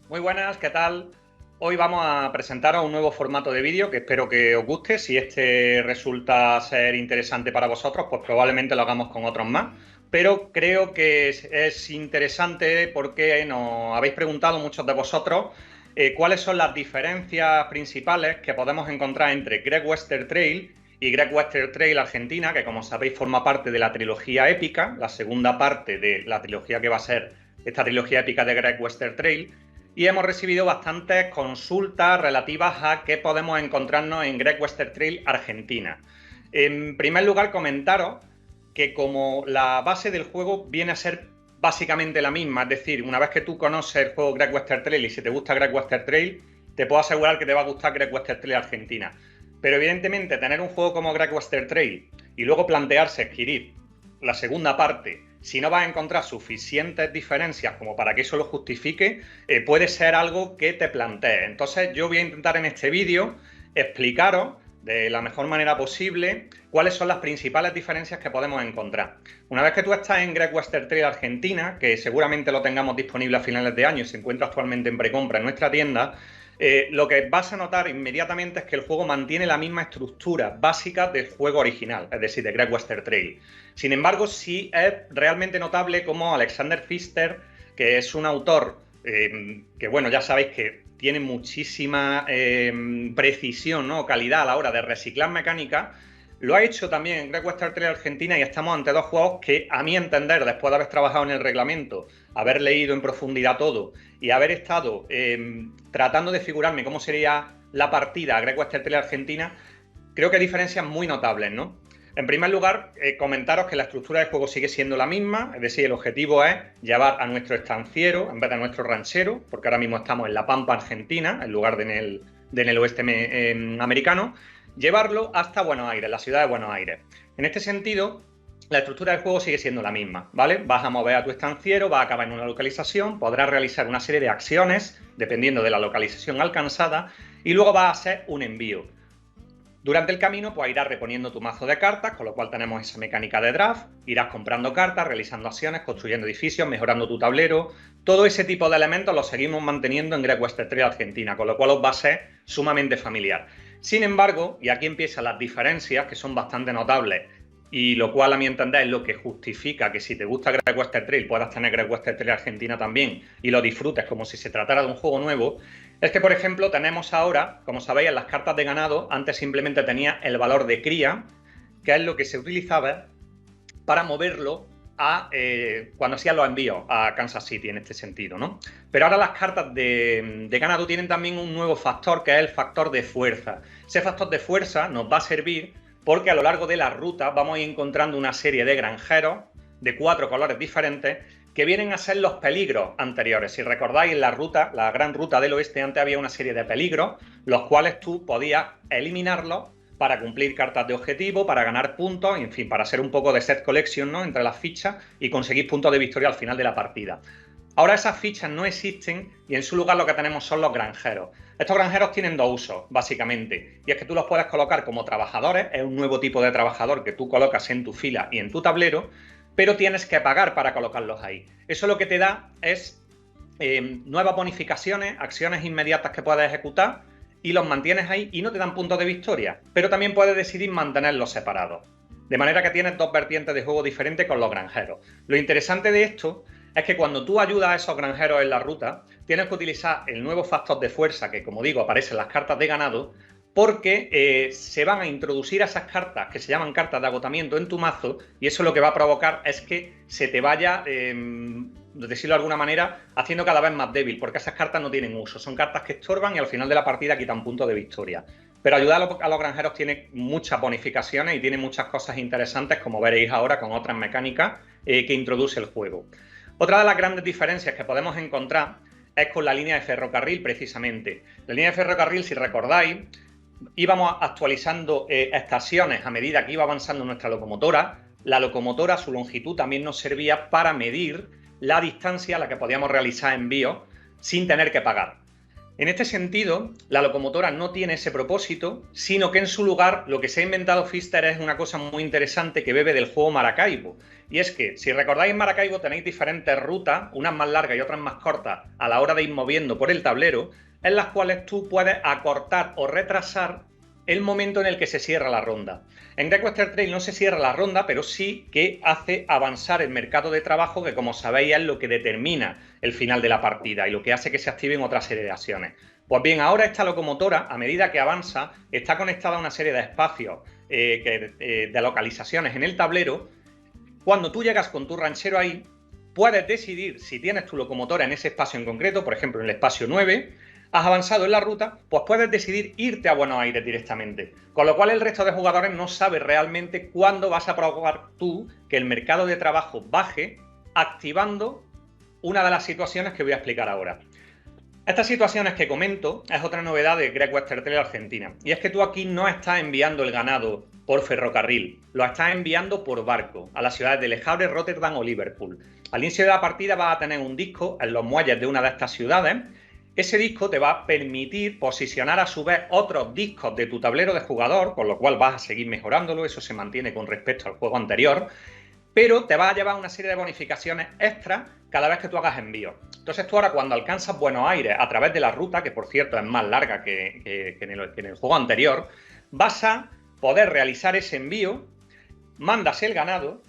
Muy buenas, ¿qué tal? Hoy vamos a presentaros un nuevo formato de vídeo que espero que os guste. Si este resulta ser interesante para vosotros, pues probablemente lo hagamos con otros más. Pero creo que es interesante porque nos habéis preguntado muchos de vosotros cuáles son las diferencias principales que podemos encontrar entre Great Western Trail y Great Western Trail Argentina, que como sabéis forma parte de la trilogía épica, la segunda parte de la trilogía que va a ser esta trilogía épica de Great Western Trail. Y hemos recibido bastantes consultas relativas a qué podemos encontrarnos en Great Western Trail Argentina. En primer lugar, comentaros que como la base del juego viene a ser básicamente la misma, es decir, una vez que tú conoces el juego Great Western Trail y si te gusta Great Western Trail, te puedo asegurar que te va a gustar Great Western Trail Argentina. Pero evidentemente tener un juego como Great Western Trail y luego plantearse adquirir la segunda parte, si no vas a encontrar suficientes diferencias como para que eso lo justifique, puede ser algo que te plantees. Entonces yo voy a intentar en este vídeo explicaros de la mejor manera posible cuáles son las principales diferencias que podemos encontrar. Una vez que tú estás en Great Western Trail Argentina, que seguramente lo tengamos disponible a finales de año y se encuentra actualmente en precompra en nuestra tienda, lo que vas a notar inmediatamente es que el juego mantiene la misma estructura básica del juego original, es decir, de Great Western Trail. Sin embargo, sí es realmente notable como Alexander Pfister, que es un autor que, bueno, ya sabéis que tiene muchísima precisión, ¿no? Calidad a la hora de reciclar mecánica, lo ha hecho también en Great Western Trail Argentina y estamos ante dos juegos que, a mi entender, después de haber trabajado en el reglamento, haber leído en profundidad todo y haber estado tratando de figurarme cómo sería la partida a Great Western Trail Argentina, creo que hay diferencias muy notables, ¿no? En primer lugar, comentaros que la estructura del juego sigue siendo la misma, es decir, el objetivo es llevar a nuestro estanciero en vez de a nuestro ranchero, porque ahora mismo estamos en la Pampa Argentina, en lugar de en el oeste americano, llevarlo hasta Buenos Aires, la ciudad de Buenos Aires. En este sentido, la estructura del juego sigue siendo la misma, ¿vale? Vas a mover a tu estanciero, vas a acabar en una localización, podrás realizar una serie de acciones, dependiendo de la localización alcanzada, y luego vas a hacer un envío. Durante el camino, pues irás reponiendo tu mazo de cartas, con lo cual tenemos esa mecánica de draft, irás comprando cartas, realizando acciones, construyendo edificios, mejorando tu tablero. Todo ese tipo de elementos los seguimos manteniendo en Great Western Trail Argentina, con lo cual os va a ser sumamente familiar. Sin embargo, y aquí empiezan las diferencias, que son bastante notables, y lo cual a mi entender es lo que justifica que si te gusta Great Western Trail puedas tener Great Western Trail Argentina también y lo disfrutes como si se tratara de un juego nuevo, es que, por ejemplo, tenemos ahora, como sabéis, en las cartas de ganado, antes simplemente tenía el valor de cría, que es lo que se utilizaba para moverlo a cuando hacían los envíos a Kansas City en este sentido, ¿no? Pero ahora las cartas de ganado tienen también un nuevo factor, que es el factor de fuerza. Ese factor de fuerza nos va a servir porque a lo largo de la ruta vamos a ir encontrando una serie de granjeros de 4 colores diferentes que vienen a ser los peligros anteriores. Si recordáis, en la ruta, la gran ruta del oeste, antes había una serie de peligros, los cuales tú podías eliminarlos para cumplir cartas de objetivo, para ganar puntos, en fin, para hacer un poco de set collection, ¿no?, entre las fichas y conseguir puntos de victoria al final de la partida. Ahora esas fichas no existen y en su lugar lo que tenemos son los granjeros. Estos granjeros tienen dos usos, básicamente, y es que tú los puedes colocar como trabajadores, es un nuevo tipo de trabajador que tú colocas en tu fila y en tu tablero, pero tienes que pagar para colocarlos ahí. Eso lo que te da es nuevas bonificaciones, acciones inmediatas que puedes ejecutar y los mantienes ahí y no te dan puntos de victoria, pero también puedes decidir mantenerlos separados. De manera que tienes dos vertientes de juego diferentes con los granjeros. Lo interesante de esto es que cuando tú ayudas a esos granjeros en la ruta, tienes que utilizar el nuevo factor de fuerza que, como digo, aparece en las cartas de ganado, porque se van a introducir esas cartas que se llaman cartas de agotamiento en tu mazo y eso lo que va a provocar es que se te vaya, decirlo de alguna manera, haciendo cada vez más débil, porque esas cartas no tienen uso, son cartas que estorban y al final de la partida quitan puntos de victoria. Pero ayudar a los granjeros tiene muchas bonificaciones y tiene muchas cosas interesantes, como veréis ahora con otras mecánicas que introduce el juego. Otra de las grandes diferencias que podemos encontrar es con la línea de ferrocarril, precisamente. La línea de ferrocarril, si recordáis, íbamos actualizando estaciones a medida que iba avanzando nuestra locomotora. La locomotora, su longitud también nos servía para medir la distancia a la que podíamos realizar envíos sin tener que pagar. En este sentido, la locomotora no tiene ese propósito, sino que en su lugar lo que se ha inventado Pfister es una cosa muy interesante que bebe del juego Maracaibo. Y es que, si recordáis en Maracaibo tenéis diferentes rutas, unas más largas y otras más cortas, a la hora de ir moviendo por el tablero, en las cuales tú puedes acortar o retrasar el momento en el que se cierra la ronda. En Great Western Trail no se cierra la ronda, pero sí que hace avanzar el mercado de trabajo, que como sabéis es lo que determina el final de la partida y lo que hace que se activen otra serie de acciones. Pues bien, ahora esta locomotora, a medida que avanza, está conectada a una serie de espacios, de localizaciones en el tablero. Cuando tú llegas con tu ranchero ahí, puedes decidir si tienes tu locomotora en ese espacio en concreto, por ejemplo en el espacio 9, has avanzado en la ruta, pues puedes decidir irte a Buenos Aires directamente. Con lo cual el resto de jugadores no sabe realmente cuándo vas a provocar tú que el mercado de trabajo baje, activando una de las situaciones que voy a explicar ahora. Estas situaciones que comento es otra novedad de Great Western Trail Argentina, y es que tú aquí no estás enviando el ganado por ferrocarril, lo estás enviando por barco a las ciudades de Le Havre, Rotterdam o Liverpool. Al inicio de la partida vas a tener un disco en los muelles de una de estas ciudades. Ese disco te va a permitir posicionar a su vez otros discos de tu tablero de jugador, con lo cual vas a seguir mejorándolo, eso se mantiene con respecto al juego anterior, pero te va a llevar una serie de bonificaciones extras cada vez que tú hagas envíos. Entonces tú ahora cuando alcanzas Buenos Aires a través de la ruta, que por cierto es más larga que en el juego anterior, vas a poder realizar ese envío, mandas el ganado.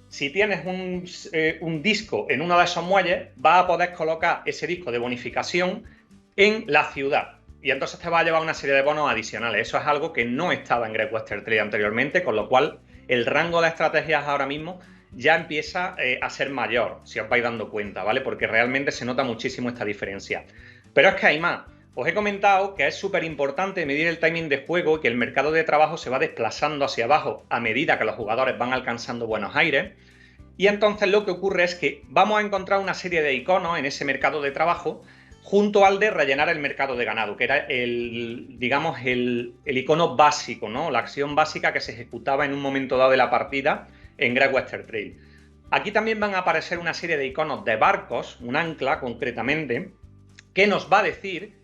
Si tienes un disco en uno de esos muelles, vas a poder colocar ese disco de bonificación en la ciudad. Y entonces te va a llevar una serie de bonos adicionales. Eso es algo que no estaba en Great Western Trail anteriormente, con lo cual el rango de estrategias ahora mismo ya empieza a ser mayor, si os vais dando cuenta, ¿vale? Porque realmente se nota muchísimo esta diferencia. Pero es que hay más. Os he comentado que es súper importante medir el timing de juego y que el mercado de trabajo se va desplazando hacia abajo a medida que los jugadores van alcanzando Buenos Aires. Y entonces lo que ocurre es que vamos a encontrar una serie de iconos en ese mercado de trabajo junto al de rellenar el mercado de ganado, que era digamos, el icono básico, ¿no? La acción básica que se ejecutaba en un momento dado de la partida en Great Western Trail. Aquí también van a aparecer una serie de iconos de barcos, un ancla concretamente, que nos va a decir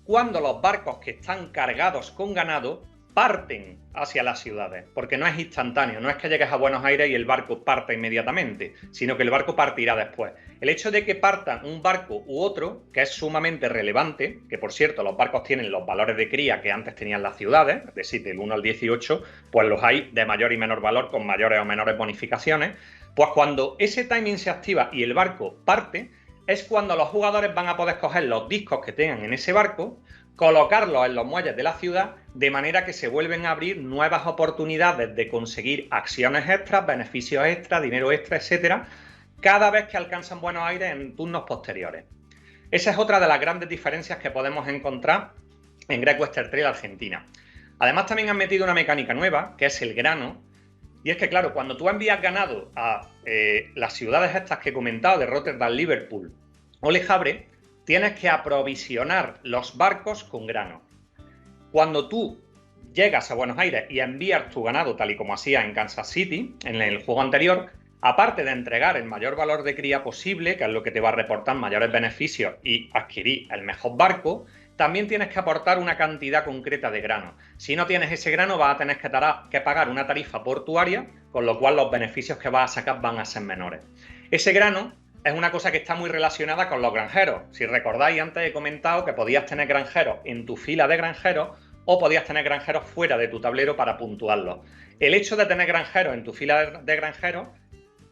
cuando los barcos que están cargados con ganado parten hacia las ciudades, porque no es instantáneo, no es que llegues a Buenos Aires y el barco parta inmediatamente, sino que el barco partirá después. El hecho de que partan un barco u otro, que es sumamente relevante, que por cierto los barcos tienen los valores de cría que antes tenían las ciudades, es decir, del 1 al 18, pues los hay de mayor y menor valor con mayores o menores bonificaciones, pues cuando ese timing se activa y el barco parte, es cuando los jugadores van a poder coger los discos que tengan en ese barco, colocarlos en los muelles de la ciudad, de manera que se vuelven a abrir nuevas oportunidades de conseguir acciones extras, beneficios extras, dinero extra, etcétera, cada vez que alcanzan Buenos Aires en turnos posteriores. Esa es otra de las grandes diferencias que podemos encontrar en Great Western Trail Argentina. Además también han metido una mecánica nueva, que es el grano, y es que claro, cuando tú envías ganado a las ciudades estas que he comentado, de Rotterdam, Liverpool o Le Havre, tienes que aprovisionar los barcos con grano. Cuando tú llegas a Buenos Aires y envías tu ganado, tal y como hacías en Kansas City, en el juego anterior, aparte de entregar el mayor valor de cría posible, que es lo que te va a reportar mayores beneficios y adquirir el mejor barco, también tienes que aportar una cantidad concreta de grano. Si no tienes ese grano, vas a tener que pagar una tarifa portuaria, con lo cual los beneficios que vas a sacar van a ser menores. Ese grano es una cosa que está muy relacionada con los granjeros. Si recordáis, antes he comentado que podías tener granjeros en tu fila de granjeros o podías tener granjeros fuera de tu tablero para puntuarlos. El hecho de tener granjeros en tu fila de granjeros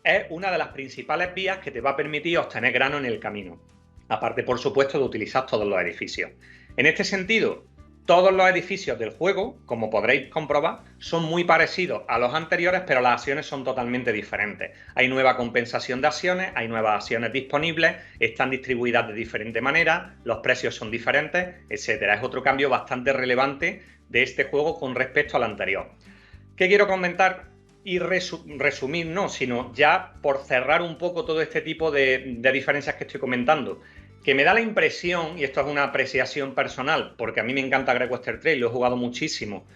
es una de las principales vías que te va a permitir obtener grano en el camino. Aparte, por supuesto, de utilizar todos los edificios. En este sentido, todos los edificios del juego, como podréis comprobar, son muy parecidos a los anteriores, pero las acciones son totalmente diferentes. Hay nueva compensación de acciones, hay nuevas acciones disponibles, están distribuidas de diferente manera, los precios son diferentes, etcétera. Es otro cambio bastante relevante de este juego con respecto al anterior. ¿Qué quiero comentar? Y resumir, no, sino ya por cerrar un poco todo este tipo de diferencias que estoy comentando, que me da la impresión, y esto es una apreciación personal, porque a mí me encanta Great Western Trail, lo he jugado muchísimo,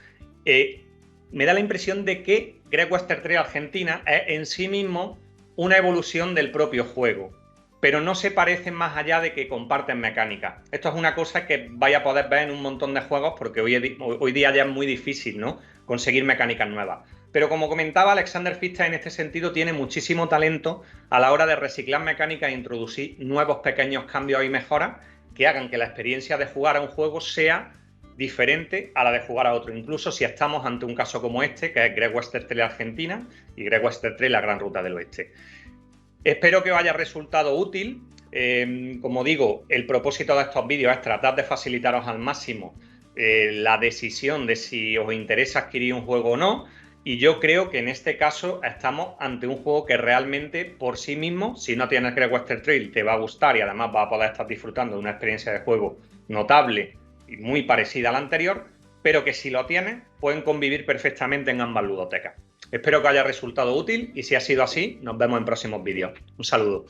me da la impresión de que Great Western Trail Argentina es en sí mismo una evolución del propio juego. pero no se parecen más allá de que comparten mecánicas. Esto es una cosa que vaya a poder ver en un montón de juegos porque hoy día ya es muy difícil, ¿no?, conseguir mecánicas nuevas. Pero como comentaba, Alexander Pfister en este sentido tiene muchísimo talento a la hora de reciclar mecánicas e introducir nuevos pequeños cambios y mejoras que hagan que la experiencia de jugar a un juego sea diferente a la de jugar a otro, incluso si estamos ante un caso como este, que es Great Western Trail Argentina y Great Western Trail la Gran Ruta del Oeste. Espero que os haya resultado útil. Como digo, el propósito de estos vídeos es tratar de facilitaros al máximo la decisión de si os interesa adquirir un juego o no, y yo creo que en este caso estamos ante un juego que realmente por sí mismo, si no tienes Great Western Trail, te va a gustar y además vas a poder estar disfrutando de una experiencia de juego notable y muy parecida a la anterior, pero que si lo tienes, pueden convivir perfectamente en ambas ludotecas. Espero que os haya resultado útil y si ha sido así, nos vemos en próximos vídeos. Un saludo.